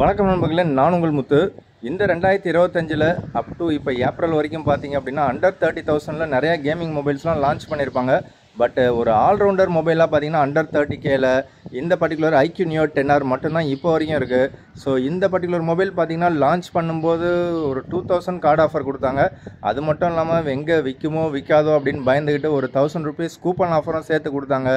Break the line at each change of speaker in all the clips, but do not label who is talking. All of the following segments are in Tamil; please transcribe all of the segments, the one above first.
வணக்கம் நண்பர்களே, நான் உங்கள் முத்து. இந்த 2025 அப் டு இப்போ ஏப்ரல் வரைக்கும் பார்த்தீங்க அப்படின்னா அண்டர் 30,000 நிறைய கேமிங் மொபைல்ஸ்லாம் லான்ச் பண்ணியிருப்பாங்க. பட் ஒரு ஆல்ரவுண்டர் மொபைலாக பார்த்தீங்கன்னா அண்டர் 30Kல இந்த பர்டிகுலர் ஐக்யூ நியோ 10R மட்டும்தான் இப்போ வரைக்கும் இருக்குது. ஸோ இந்த பர்டிகுலர் மொபைல் பார்த்தீங்கன்னா லான்ச் பண்ணும்போது ஒரு 2000 கார்டு ஆஃபர் கொடுத்தாங்க. அது மட்டும் இல்லாமல் எங்கே விற்குமோ விற்காதோ அப்படின்னு பயந்துக்கிட்டு ஒரு 1000 rupees கூப்பன் ஆஃபரும் சேர்த்து கொடுத்தாங்க.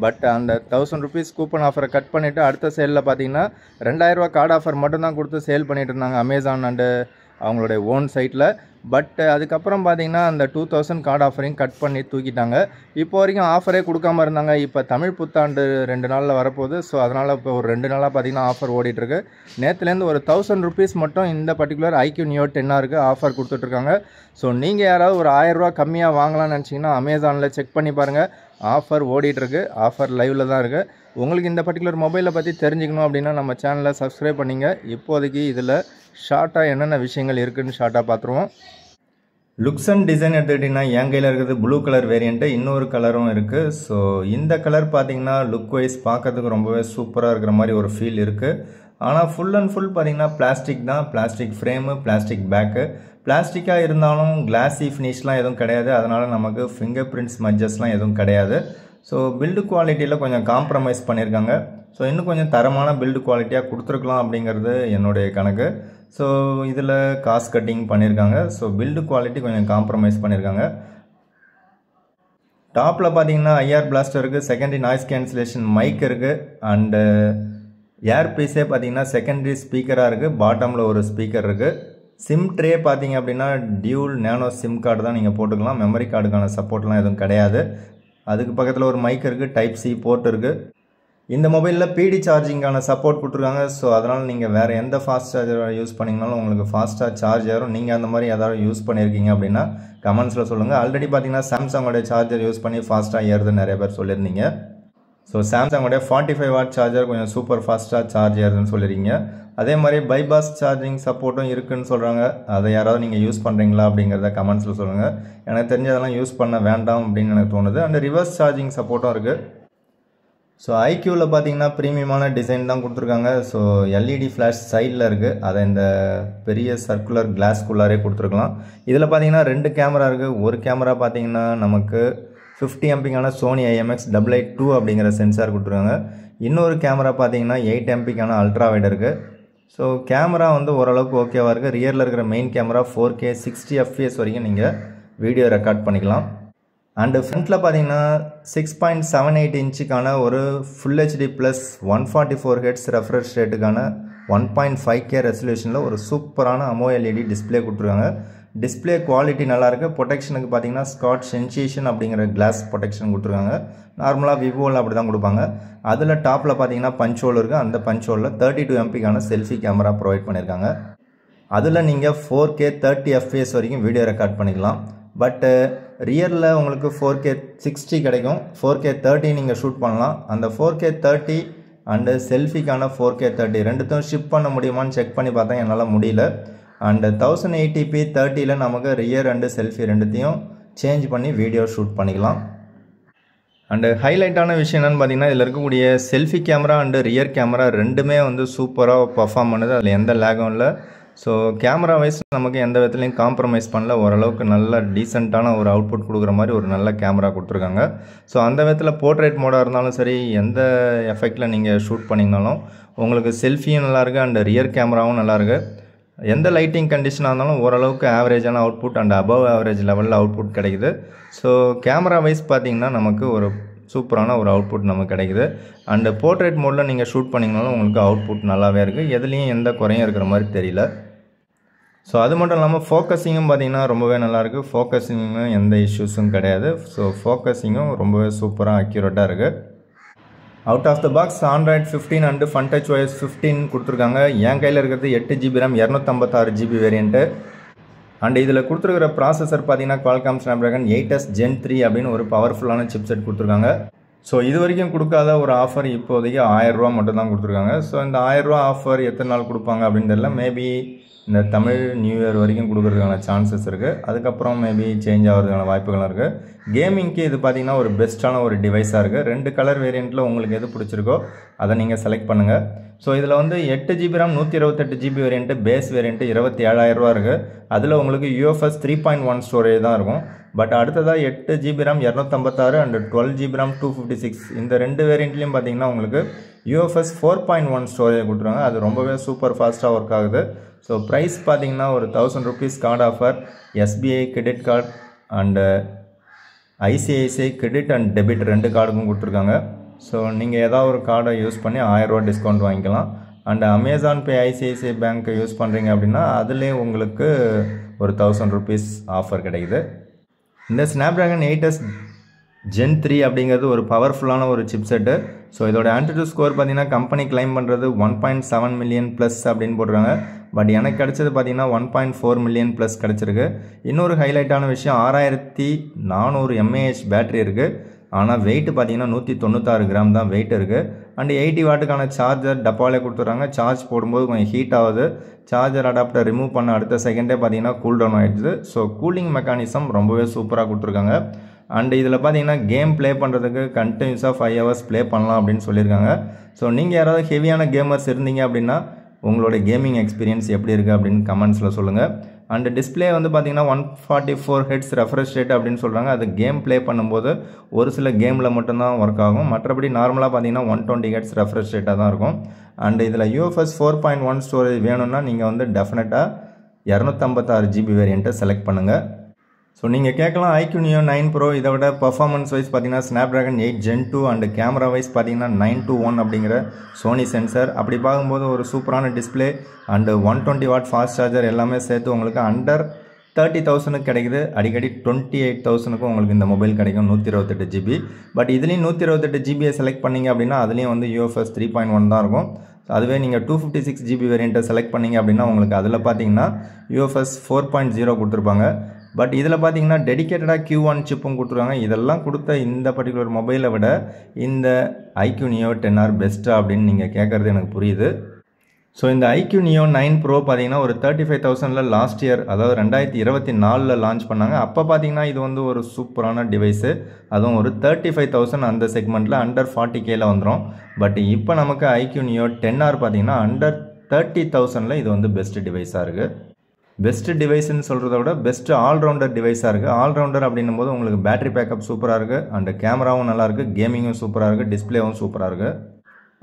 பட் அந்த 1000 rupees கூப்பன் ஆஃபரை கட் பண்ணிவிட்டு அடுத்த சேலில் பார்த்தீங்கன்னா 2000 ரூபா கார்டு ஆஃபர் மட்டும்தான் கொடுத்து சேல் பண்ணிகிட்டு இருந்தாங்க அமேசான் அண்டு அவங்களுடைய ஓன் சைட்டில். பட் அதுக்கப்புறம் பார்த்தீங்கன்னா அந்த 2000 கார்டு ஆஃபரையும் கட் பண்ணி தூக்கிட்டாங்க. இப்போ வரைக்கும் ஆஃபரே கொடுக்காம இருந்தாங்க. இப்போ தமிழ் புத்தாண்டு 2 நாளில் வரப்போகுது. ஸோ அதனால் இப்போ ஒரு 2 நாளாக பார்த்தீங்கன்னா ஆஃபர் ஓடிட்டுருக்கு. நேற்றுலேருந்து ஒரு 1000 rupees மட்டும் இந்த பர்டிகுலர் ஐக்யூ நியோ 10Rக்கு ஆஃபர் கொடுத்துட்ருக்காங்க. ஸோ நீங்கள் யாராவது ஒரு 1000 ரூபா கம்மியாக வாங்கலாம்னு நினச்சிங்கன்னா அமேசானில் செக் பண்ணி பாருங்கள். ஆஃபர் ஓடிட்டுருக்கு. ஆஃபர் லைவில் தான் இருக்குது. உங்களுக்கு இந்த பர்டிகுலர் மொபைலை பற்றி தெரிஞ்சுக்கணும் அப்படின்னா நம்ம சேனலை சப்ஸ்கிரைப் பண்ணிங்க. இப்போதைக்கு இதில் ஷார்ட்டாக என்னென்ன விஷயங்கள் இருக்குதுன்னு ஷார்ட்டாக பார்த்துருவோம். லுக்ஸ் அண்ட் டிசைன் எடுத்துக்கிட்டிங்கன்னா என் கையில் இருக்கிறது ப்ளூ கலர் வேரியண்ட்டு, இன்னொரு கலரும் இருக்குது. ஸோ இந்த கலர் பார்த்திங்கன்னா லுக் வைஸ் பார்க்கறதுக்கு ரொம்பவே சூப்பராக இருக்கிற மாதிரி ஒரு ஃபீல் இருக்குது. ஆனால் ஃபுல் அண்ட் ஃபுல் பார்த்திங்கன்னா பிளாஸ்டிக் தான். Plastic frame, plastic back. பிளாஸ்டிக்காக இருந்தாலும் கிளாஸி ஃபினிஷ்லாம் எதுவும் கிடையாது. அதனால் நமக்கு ஃபிங்கர் பிரிண்ட்ஸ் மட்ஜஸ்லாம் எதுவும் கிடையாது. ஸோ பில்டு குவாலிட்டியில் கொஞ்சம் காம்ப்ரமைஸ் பண்ணியிருக்காங்க. ஸோ இன்னும் கொஞ்சம் தரமான பில்டு குவாலிட்டியாக கொடுத்துருக்கலாம் அப்படிங்கிறது என்னுடைய கணக்கு. ஸோ இதில் காஸ்ட் கட்டிங் பண்ணியிருக்காங்க. ஸோ பில்டு குவாலிட்டி கொஞ்சம் காம்ப்ரமைஸ் பண்ணியிருக்காங்க. டாப்பில் பார்த்தீங்கன்னா ஐஆர் பிளாஸ்டர் இருக்குது, செகண்டரி நாய்ஸ் கேன்சலேஷன் மைக் இருக்குது, அண்டு ஏர் பீஸே பார்த்தீங்கன்னா செகண்டரி ஸ்பீக்கராக இருக்குது. பாட்டமில் ஒரு ஸ்பீக்கர் இருக்குது. சிம் ட்ரே பார்த்தீங்க அப்படின்னா டியூல் நேனோ சிம் கார்டு தான் நீங்கள் போட்டுக்கலாம். மெமரி கார்டுக்கான சப்போர்ட்லாம் எதுவும் கிடையாது. அதுக்கு பக்கத்தில் ஒரு மைக் இருக்குது, டைப் சி போர்ட் இருக்குது. இந்த மொபைலில் பிடி சார்ஜிங்கான சப்போர்ட் கொடுத்துருக்காங்க. ஸோ அதனால் நீங்கள் வேறு எந்த ஃபாஸ்ட் சார்ஜர் யூஸ் பண்ணிங்கனாலும் உங்களுக்கு ஃபாஸ்ட்டாக சார்ஜ் ஆகும். நீங்கள் அந்த மாதிரி ஏதாவது யூஸ் பண்ணியிருக்கீங்க அப்படின்னா கமெண்ட்ஸில் சொல்லுங்கள். ஆல்ரெடி பார்த்தீங்கன்னா சாம்சங்கோடைய சார்ஜர் யூஸ் பண்ணி ஃபாஸ்ட்டாக ஏறுதுன்னு நிறைய பேர் சொல்லியிருந்தீங்க. ஸோ சாம்சங்கோடைய 45 வாட் சார்ஜர் கொஞ்சம் சூப்பர் ஃபாஸ்ட்டாக சார்ஜ் ஏறுதுன்னு சொல்லியிருக்கீங்க. அதே மாதிரி பைபாஸ் சார்ஜிங் சப்போர்ட்டும் இருக்குதுன்னு சொல்கிறாங்க. அதை யாராவது நீங்கள் யூஸ் பண்ணுறீங்களா அப்படிங்கிறத கமெண்ட்ஸில் சொல்லுங்கள். எனக்கு தெரிஞ்சதெல்லாம் யூஸ் பண்ண வேண்டாம் அப்படின்னு எனக்கு தோணுது. அந்த ரிவர்ஸ் சார்ஜிங் சப்போர்ட்டும் இருக்குது. ஸோ ஐக்யூவில் பார்த்தீங்கன்னா ப்ரீமியமான டிசைன் தான் கொடுத்துருக்காங்க. ஸோ எல்இடி ஃப்ளாஷ் சைடில் இருக்குது. அதை இந்த பெரிய சர்க்குலர் கிளாஸ்குள்ளாரே கொடுத்துருக்கலாம். இதில் பார்த்தீங்கன்னா 2 கேமரா இருக்குது. ஒரு கேமரா பார்த்தீங்கன்னா நமக்கு 50 MPக்கான சோனி IMX882 அப்படிங்கிற சென்சார் கொடுத்துருக்காங்க. இன்னொரு கேமரா பார்த்தீங்கன்னா 8 MPக்கான அல்ட்ரா வைட் இருக்குது. ஸோ கேமரா வந்து ஓரளவுக்கு ஓகேவாக இருக்குது. ரியரில் இருக்கிற மெயின் கேமரா 4K 60 FPS வரைக்கும் நீங்கள் வீடியோ ரெக்கார்ட் பண்ணிக்கலாம். அண்டு ஃப்ரண்ட்டில் பார்த்தீங்கன்னா 6.78 இன்ச்சுக்கான ஒரு full HD plus 144 Hz refresh ரேட்டுக்கான 1.5K ரெசல்யூஷனில் ஒரு சூப்பரான AMOLED டிஸ்பிளே கொடுத்துருக்காங்க. டிஸ்பிளே குவாலிட்டி நல்லாயிருக்கு. ப்ரொடெக்ஷனுக்கு பார்த்தீங்கன்னா ஸ்காட் சென்சேஷன் அப்படிங்கிற கிளாஸ் ப்ரொடெக்ஷன் கொடுத்துருக்காங்க. நார்மலாக விவோவில் அப்படி தான் கொடுப்பாங்க. அதில் டாப்பில் பார்த்தீங்கன்னா பஞ்ச் ஹோல் இருக்குது. அந்த பஞ்ச் ஹோலில் 32 MPக்கான செல்ஃபி கேமரா ப்ரொவைட் பண்ணியிருக்காங்க. அதில் நீங்கள் 4K 30 FPS வரைக்கும் வீடியோ ரெக்கார்ட் பண்ணிக்கலாம். பட்டு ரியரில் உங்களுக்கு 4K 60 கிடைக்கும். 4K 30 நீங்கள் ஷூட் பண்ணலாம். அந்த 4K 30 அண்டு செல்ஃபிக்கான 4K 30 ரெண்டுத்தையும் ஷிப் பண்ண முடியுமான்னு செக் பண்ணி பார்த்தேன். என்னால் முடியல. அண்டு 1080p 30ல் நமக்கு ரியர் அண்டு செல்ஃபி ரெண்டுத்தையும் சேஞ்ச் பண்ணி வீடியோ ஷூட் பண்ணிக்கலாம். அண்டு ஹைலைட்டான விஷயம் என்னென்னு பார்த்தீங்கன்னா இதில் இருக்கக்கூடிய selfie camera and rear camera ரெண்டுமே வந்து சூப்பராக பர்ஃபார்ம் பண்ணுது. அதில் எந்த லேகும் இல்லை. ஸோ கேமரா வைஸ் நமக்கு எந்த விதத்துலையும் காம்ப்ரமைஸ் பண்ணல. ஓரளவுக்கு நல்ல டீசெண்டான ஒரு அவுட்புட் கொடுக்குற மாதிரி ஒரு நல்ல கேமரா கொடுத்துருக்காங்க. ஸோ அந்த விதத்தில் போர்ட்ரேட் மோடாக இருந்தாலும் சரி, எந்த எஃபெக்டில் நீங்கள் ஷூட் பண்ணிங்கனாலும் உங்களுக்கு செல்ஃபியும் நல்லாயிருக்கு அண்ட் ரியர் கேமராவும் நல்லாயிருக்கு. எந்த லைட்டிங் கண்டிஷனாக இருந்தாலும் ஓரளவுக்கு ஆவரேஜான அவுட்புட் அண்ட் அபவ் ஆவரேஜ் லெவலில் அவுட்புட் கிடைக்குது. ஸோ கேமரா வைஸ் பார்த்திங்கன்னா நமக்கு ஒரு சூப்பரான ஒரு அவுட்புட் நமக்கு கிடைக்குது. அண்டு போர்ட்ரேட் மோடில் நீங்கள் ஷூட் பண்ணிங்கனாலும் உங்களுக்கு அவுட்புட் நல்லாவே இருக்குது. எதுலேயும் எந்த குறையும் இருக்கிற மாதிரி தெரியல. ஸோ அது மட்டும் இல்லாமல் ஃபோக்கஸிங்கும் பார்த்திங்கன்னா ரொம்பவே நல்லாயிருக்கு. ஃபோக்கஸிங்கும் எந்த இஷ்யூஸும் கிடையாது. ஸோ ஃபோக்கஸிங்கும் ரொம்பவே சூப்பராக அக்யூரேட்டாக இருக்குது. Out of the box Android 15 and FunTouch OS 15 கொடுத்துருக்காங்க. என் கையில் இருக்கிறது 8GB RAM 256GB variant. And இதில் கொடுத்துருக்கிற ப்ராசஸர் பார்த்தீங்கன்னா Qualcomm Snapdragon 8S Gen 3 அப்படின்னு ஒரு பவர்ஃபுல்லான சிப்செட் கொடுத்துருக்காங்க. ஸோ இது வரைக்கும் கொடுக்காத ஒரு ஆஃபர் இப்போதைக்கு 1000 ரூபா மட்டும் தான் கொடுத்துருக்காங்க. ஸோ இந்த 1000 ரூபா ஆஃபர் எத்தனை நாள் கொடுப்பாங்க அப்படின்னு தெரியல. மேபி இந்த தமிழ் நியூ இயர் வரைக்கும் கொடுக்குறதுக்கான சான்சஸ் இருக்குது. அதுக்கப்புறம் மேபி சேஞ்ச் ஆகிறதுக்கான வாய்ப்புகளும் இருக்குது. கேமிங்க்கு இது பார்த்திங்கன்னா ஒரு பெஸ்ட்டான ஒரு டிவைஸாக இருக்குது. 2 கலர் வேரியண்ட்டில் உங்களுக்கு எது பிடிச்சிருக்கோ அதை நீங்கள் செலக்ட் பண்ணுங்கள். ஸோ இதில் வந்து 8GB RAM 128GB variant base variant 27,000 ரூபா இருக்குது. அதில் உங்களுக்கு UFS 3.1 ஸ்டோரேஜ் தான் இருக்கும். பட் அடுத்ததாக 8GB RAM 256 and 12GB RAM 256 இந்த ரெண்டு வேரியண்ட்லேயும் பார்த்தீங்கன்னா உங்களுக்கு UFS 4.1 ஸ்டோரேஜ் கொடுத்துருவாங்க. அது ரொம்பவே சூப்பர் ஃபாஸ்ட்டாக ஒர்க் ஆகுது. ஸோ ப்ரைஸ் பார்த்தீங்கன்னா ஒரு 1000 rupees card offer, SBI credit card and ICICI credit and debit ரெண்டு கார்டுக்கும் கொடுத்துருக்காங்க. ஸோ நீங்கள் ஏதாவது ஒரு கார்டை யூஸ் பண்ணி 1000 ரூபா டிஸ்கவுண்ட் வாங்கிக்கலாம். அண்ட் அமேசான் பே ICICI பேங்க்கை யூஸ் பண்ணுறீங்க அப்படின்னா அதுலேயே உங்களுக்கு ஒரு 1000 rupees ஆஃபர் கிடைக்குது. இந்த ஸ்னாப்ட்ராகன் 8S Gen 3 அப்படிங்கிறது ஒரு பவர்ஃபுல்லான ஒரு சிப்செட்டு. ஸோ இதோட ஆன்டிடியூட் ஸ்கோர் பார்த்தீங்கன்னா கம்பெனி கிளைம் பண்ணுறது 1.7 million ப்ளஸ் அப்படின்னு போடுறாங்க. பட் எனக்கு கிடச்சது பார்த்தீங்கன்னா 1.4 million ப்ளஸ் கிடச்சிருக்கு. இன்னொரு ஹைலைட்டான விஷயம் 6400 mAh பேட்டரி இருக்குது. ஆனால் வெயிட் பார்த்தீங்கன்னா 196 கிராம் தான் வெயிட் இருக்குது. அண்ட் 80 வாட்டுக்கான சார்ஜர் டப்பாலே கொடுத்துட்றாங்க. சார்ஜ் போடும்போது கொஞ்சம் ஹீட் ஆகுது. சார்ஜர் அடாப்டர் ரிமூவ் பண்ண அடுத்த செகண்டே பார்த்தீங்கன்னா கூல் டவுன் ஆகிடுது. ஸோ கூலிங் மெக்கானிசம் ரொம்பவே சூப்பராக கொடுத்துருக்காங்க. அண்ட் இதில் பார்த்தீங்கன்னா கேம் ப்ளே பண்ணுறதுக்கு கண்டினியூஸாக 5 hours ப்ளே பண்ணலாம் அப்படின்னு சொல்லியிருக்காங்க. ஸோ நீங்கள் யாராவது ஹெவியான கேமர்ஸ் இருந்தீங்க அப்படின்னா உங்களோட கேமிங் எக்ஸ்பீரியன்ஸ் எப்படி இருக்குது அப்படின்னு கமெண்ட்ஸில் சொல்லுங்கள். அண்ட் டிஸ்பிளே வந்து பார்த்தீங்கன்னா 144 Hz ரெஃப்ரெஷ் ரேட் அப்படின்னு சொல்கிறாங்க. அது கேம் ப்ளே பண்ணும்போது ஒரு சில கேமில் மட்டும்தான் ஒர்க் ஆகும். மற்றபடி நார்மலாக பார்த்தீங்கன்னா 120 Hz ரெஃப்ரெஷ் ரேட்டாக தான் இருக்கும். அண்ட் இதில் UFS 4.1 ஸ்டோரேஜ் வேணும்னா நீங்கள் வந்து டெஃபினட்டாக 256GB வேரியண்ட்டை செலக்ட் பண்ணுங்கள். ஸோ நீங்கள் கேட்கலாம் iQOO Neo 9 Pro இதை விட பர்ஃபார்மன்ஸ் வைஸ் பார்த்தீங்கன்னா Snapdragon 8 Gen 2 and camera wise பார்த்தீங்கன்னா 9:1 அப்படிங்கிற சோனி சென்சர். அப்படி பார்க்கும்போது ஒரு சூப்பரான display and 120 watt fast charger எல்லாமே சேர்த்து உங்களுக்கு அண்டர் 30,000 கிடைக்குது. அடிக்கடி 28,000 உங்களுக்கு இந்த மொபைல் கிடைக்கும் 128GB. பட் இதுலேயும் 128GB செலக்ட் பண்ணிங்க அப்படின்னா அதுலேயும் வந்து UFS 3.1 தான் இருக்கும். அதுவே நீங்கள் 256GB வேரியண்ட்டை செலக்ட் பண்ணிங்க அப்படின்னா உங்களுக்கு அதில் பார்த்தீங்கன்னா UFS 4.0 கொடுத்துருப்பாங்க. பட் இதில் பார்த்தீங்கன்னா டெடிக்கேட்டடாக Q1 சிப்பும் கொடுத்துருவாங்க. இதெல்லாம் கொடுத்த இந்த பர்டிகுலர் மொபைலை விட இந்த iQOO Neo 10R பெஸ்ட்டாக அப்படின்னு நீங்கள் கேட்குறது எனக்கு புரியுது. ஸோ இந்த iQOO Neo 9 Pro பார்த்தீங்கன்னா ஒரு 35,000 லாஸ்ட் இயர், அதாவது 2024 லான்ச் பண்ணாங்க. அப்போ பார்த்தீங்கன்னா இது வந்து ஒரு சூப்பரான டிவைஸு. அதுவும் ஒரு 35,000 அந்த செக்மெண்ட்டில் அண்டர் 40Kல வந்துடும். பட் இப்போ நமக்கு iQOO Neo 10R பார்த்தீங்கன்னா அண்டர் 30,000 இது வந்து பெஸ்ட் டிவைஸாக இருக்குது. பெஸ்ட் டிவைஸ்ன்னு சொல்கிறத விட பெஸ்ட் ஆல்ரவுண்டர் டிவைஸாக இருக்குது. ஆல்ரவுண்டர் அப்படின்னும் போது உங்களுக்கு பேட்டரி பேக்கப் சூப்பராக இருக்குது, அண்ட் கேமராவும் நல்லாயிருக்கு, கேமிங்கும் சூப்பராக இருக்குது, டிஸ்பிளேவும் சூப்பராக இருக்குது.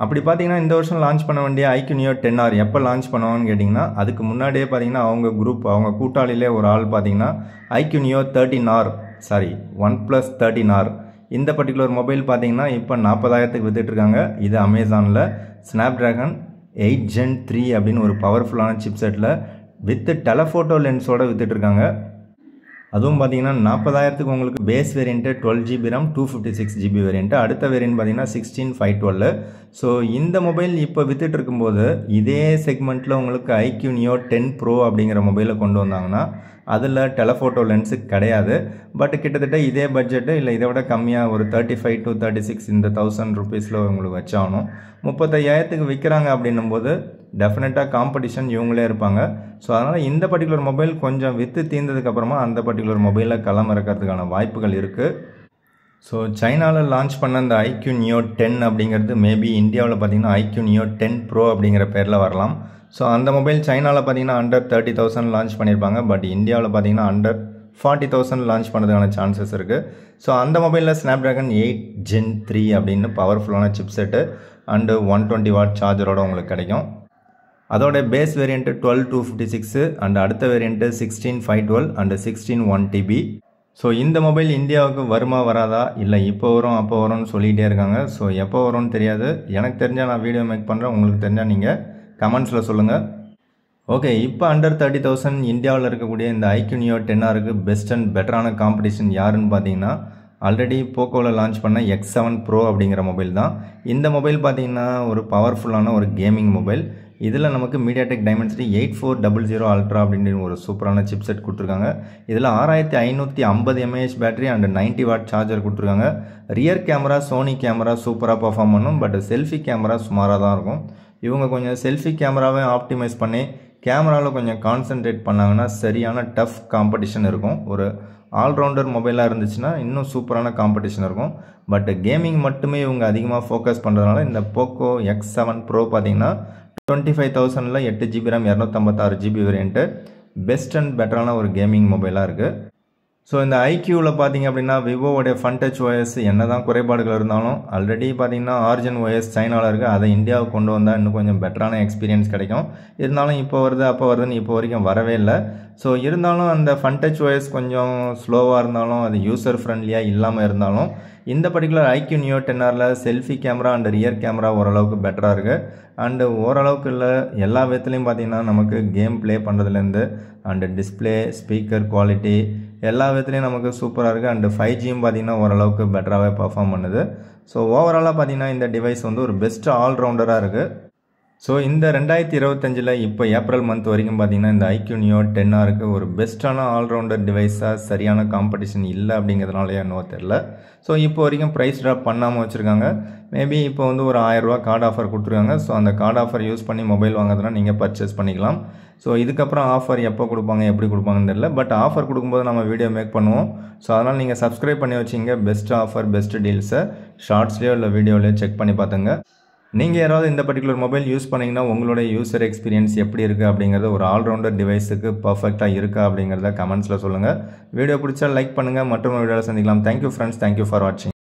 அப்படி பார்த்தீங்கன்னா இந்த வருஷம் லான்ச் பண்ண வேண்டிய iQOO Neo 10R எப்போ லான்ச் பண்ணுவாங்கன்னு கேட்டிங்கன்னா அதுக்கு முன்னாடியே பார்த்தீங்கன்னா அவங்க கூட்டாளிலே ஒரு ஆள் பார்த்தீங்கன்னா iQOO Neo 13R OnePlus 13R இந்த பர்டிகுலர் மொபைல் பார்த்தீங்கன்னா இப்போ 40,000 வித்துட்ருக்காங்க. இது அமேசானில் ஸ்னாப்ட்ராகன் 8 Gen 3 அப்படின்னு ஒரு பவர்ஃபுல்லான சிப்செட்டில் வித் டெலஃபோட்டோ லென்ஸோடு வித்துட்ருக்காங்க. அதுவும் பார்த்தீங்கன்னா 40,000 உங்களுக்கு base variant 12GB RAM 256GB variant. அடுத்த வேரியண்ட் பார்த்தீங்கன்னா 16,512. ஸோ இந்த மொபைல் இப்போ வித்துட்டு இருக்கும்போது இதே செக்மெண்ட்டில் உங்களுக்கு iQOO Neo 10 Pro அப்படிங்கிற மொபைலை கொண்டு வந்தாங்கன்னா அதில் டெலஃபோட்டோ லென்ஸு கிடையாது. பட் கிட்டத்தட்ட இதே பட்ஜெட்டு இல்லை இதை விட கம்மியாக ஒரு 35 to 36 இந்த 1000 rupeesல உங்களுக்கு வச்சாகணும். 35,000 விற்கிறாங்க அப்படின்னும் போது டெஃபினட்டாக காம்படிஷன் இவங்களே இருப்பாங்க. ஸோ அதனால் இந்த பர்டிகுலர் மொபைல் கொஞ்சம் விற்று தீர்ந்ததுக்கப்புறமா அந்த பர்டிகுலர் மொபைலில் களம் இறக்கிறதுக்கான வாய்ப்புகள் இருக்குது. ஸோ சைனாவில் லான்ச் பண்ண இந்த iQOO Neo 10 அப்படிங்கிறது மேபி இந்தியாவில் பார்த்தீங்கன்னா iQOO Neo 10 Pro அப்படிங்கிற பேரில் வரலாம். ஸோ அந்த மொபைல் சைனாவில் பார்த்தீங்கன்னா அண்டர் 30,000 லான்ச் பண்ணியிருப்பாங்க. பட் இந்தியாவில் பார்த்தீங்கன்னா அண்டர் 40,000 லான்ச் பண்ணுறதுக்கான சான்சஸ் இருக்குது. ஸோ அந்த மொபைலில் ஸ்னாப்ட்ராகன் 8 Gen 3 அப்படின்னு பவர்ஃபுல்லான சிப்செட்டு அண்டு 120 வாட் சார்ஜரோடு உங்களுக்கு கிடைக்கும். அதோட பேஸ் வேரியண்ட்டு 12,256 அண்ட் அடுத்த வேரியண்ட்டு 16,512 அண்டு 16,1TB. ஸோ இந்த மொபைல் இந்தியாவுக்கு வருமா வராதா இல்லை இப்போ வரும் அப்போ வரும்னு சொல்லிகிட்டே இருக்காங்க. ஸோ எப்போ வரும்னு தெரியாது. எனக்கு தெரிஞ்சால் நான் வீடியோ மேக் பண்ணுறேன், உங்களுக்கு தெரிஞ்சால் நீங்கள் கமெண்ட்ஸில் சொல்லுங்கள். ஓகே, இப்போ அண்டர் 30,000 இந்தியாவில் இருக்கக்கூடிய இந்த iQOO Neo 10Rக்கு பெஸ்ட் அண்ட் பெட்டரான காம்படிஷன் யாருன்னு பார்த்தீங்கன்னா ஆல்ரெடி போக்கோவில் லான்ச் பண்ண X7 Pro அப்படிங்கிற மொபைல் தான். இந்த மொபைல் பார்த்தீங்கன்னா ஒரு பவர்ஃபுல்லான ஒரு கேமிங் மொபைல். இதில் நமக்கு MediaTek Dimensity 8400 Ultra அப்படின்ற ஒரு சூப்பரான சிப்செட் கொடுத்துருக்காங்க. இதில் 6550 mAh battery and 90 watt charger கொடுத்துருக்காங்க. ரியர் கேமரா சோனி கேமரா சூப்பராக பர்ஃபார்ம் பண்ணும். பட் செல்ஃபி கேமரா சுமாராக தான் இருக்கும். இவங்க கொஞ்சம் செல்ஃபி கேமராவை ஆப்டிமைஸ் பண்ணி கேமராவில் கொஞ்சம் கான்சென்ட்ரேட் பண்ணாங்கன்னா சரியான டஃப் காம்படிஷன் இருக்கும். ஒரு ஆல்ரவுண்டர் மொபைலாக இருந்துச்சுன்னா இன்னும் சூப்பரான காம்படிஷன் இருக்கும். பட் கேமிங் மட்டுமே இவங்க அதிகமாக ஃபோக்கஸ் பண்ணுறதுனால இந்த போக்கோ X7 Pro பார்த்தீங்கன்னா 25,000ல் 8GB RAM 256GB variant best and பெட்டரான ஒரு கேமிங் மொபைலாக இருக்குது. ஸோ இந்த ஐக்யூவில் பார்த்தீங்க அப்படின்னா விவோவோடைய ஃபன் டச் OS என்ன தான் குறைபாடுகள் இருந்தாலும் ஆல்ரெடி பார்த்தீங்கன்னா ஆரிஜின் OS சைனாவில் இருக்குது. அதை இந்தியாவுக்கு கொண்டு வந்தால் இன்னும் கொஞ்சம் பெட்டரான எக்ஸ்பீரியன்ஸ் கிடைக்கும். இருந்தாலும் இப்போ வருது அப்போ வருதுன்னு இப்போ வரைக்கும் வரவே இல்லை. ஸோ இருந்தாலும் அந்த ஃபன் டச் OS கொஞ்சம் ஸ்லோவாக இருந்தாலும் அது யூசர் ஃப்ரெண்ட்லியாக இல்லாமல் இருந்தாலும் இந்த பர்டிகுலர் iQOO Neo 10Rல selfie camera and rear camera ஓரளவுக்கு பெட்டராக இருக்குது. அண்டு ஓரளவுக்கு இல்லை எல்லா விதத்துலையும் பார்த்தீங்கன்னா நமக்கு கேம் ப்ளே பண்ணுறதுலேருந்து அண்டு டிஸ்பிளே ஸ்பீக்கர் குவாலிட்டி எல்லா விதத்துலையும் நமக்கு சூப்பராக இருக்குது. அண்டு 5Gயும் பார்த்தீங்கன்னா ஓரளவுக்கு பெட்டராகவே பர்ஃபார்ம் பண்ணுது. ஸோ ஓவராலாக பார்த்தீங்கன்னா இந்த டிவைஸ் வந்து ஒரு பெஸ்ட் ஆல்ரவுண்டராக இருக்குது. ஸோ இந்த 2025 இப்போ ஏப்ரல் மந்த் வரைக்கும் பார்த்தீங்கன்னா இந்த iQOO Neo 10Rக்கு ஒரு பெஸ்ட்டான ஆல்ரவுண்டர் டிவைஸாக சரியான காம்படிஷன் இல்லை அப்படிங்கிறதுனால என்னவோ தெரில. ஸோ இப்போ வரைக்கும் ப்ரைஸ் ட்ராப் பண்ணாமல் வச்சுருக்காங்க. மேபி இப்போ வந்து ஒரு 1000 ரூபா கார்டு ஆஃபர் கொடுத்துருக்காங்க. ஸோ அந்த கார்டு ஆஃபர் யூஸ் பண்ணி மொபைல் வாங்குறதுனா நீங்கள் பர்ச்சேஸ் பண்ணிக்கலாம். ஸோ இதுக்கப்புறம் ஆஃபர் எப்போ கொடுப்பாங்க எப்படி கொடுப்பாங்கன்னு தெரியல. பட் ஆஃபர் கொடுக்கும்போது நம்ம வீடியோ மேக் பண்ணுவோம். ஸோ அதனால் நீங்கள் சப்ஸ்கிரைப் பண்ணி வச்சிங்க. பெஸ்ட் ஆஃபர் பெஸ்ட் டீல்ஸை ஷார்ட்ஸ்லேயோ இல்லை வீடியோலையோ செக் பண்ணி பார்த்துங்க. நீங்கள் யாராவது இந்த பர்டிகுலர் மொபைல் யூஸ் பண்ணிங்கன்னா உங்களோட யூசர் எக்ஸ்பீரியன்ஸ் எப்படி இருக்குது அப்படிங்கிறது ஒரு ஆல்ரவுண்டர் டிவைஸுக்கு பர்ஃபெக்டாக இருக்கா அப்படிங்கிறத கமெண்ட்ஸில் சொல்லுங்கள். வீடியோ பிடிச்சா லைக் பண்ணுங்கள். மற்றும் வீடியோவில் சந்திக்கலாம். Thank you friends. தேங்க்யூ ஃபார் வாட்சிங்.